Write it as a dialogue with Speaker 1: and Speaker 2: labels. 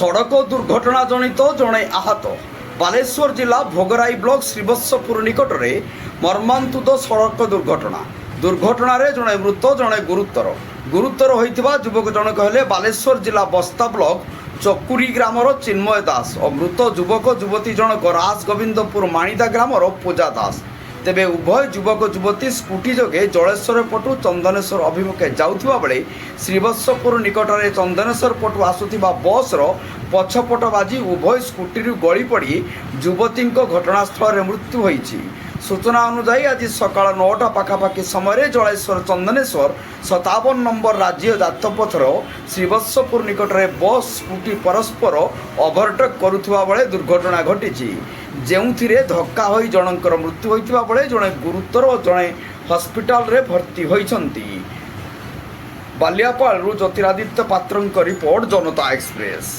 Speaker 1: सड़क दुर्घटना जनित जड़े आहत। बालेश्वर जिला भोगराई ब्लॉक श्रीवत्सपुर निकट में मर्मान्तुद सड़क दुर्घटना जड़े मृत जड़े गुरुतर होता युवक जनक हेले बालेश्वर जिला बस्ता ब्लॉक चकुरी ग्रामर चिन्मय दास और मृत युवक युवती जनक राजगोविंदपुर माणिदा ग्रामर पूजा दास। तेबे उभय युवक युवती स्कूटी जोगे जलेश्वर पटु चंदनेश्वर अभिमुखे जाउथिबा बेले श्रीवत्सपुर निकट में चंदनेश्वर पटु आसुथिबा बसर पछपट बाजी उभय स्कूटी गली पड़ी युवती घटनास्थल में मृत्यु होईछि। सूचना अनुसार आज सकाळ 9टा पाखापाखि समय जलेश्वर चंदनेश्वर 57 नंबर राज्य जातपथर श्रीवत्सपुर निकट में बस स्कूटी परस्पर ओभरटेक करुवा बेले दुर्घटना घटी जेउथिरे धक्का होई जनकर मृत्यु होइतिबा बेले जणे गुरुतर और जणे हॉस्पिटल रे भर्ती होइछंती। बालियापालरू ज्योतिरादित्य पात्रଙ୍କ रिपोर्ट जनता एक्सप्रेस।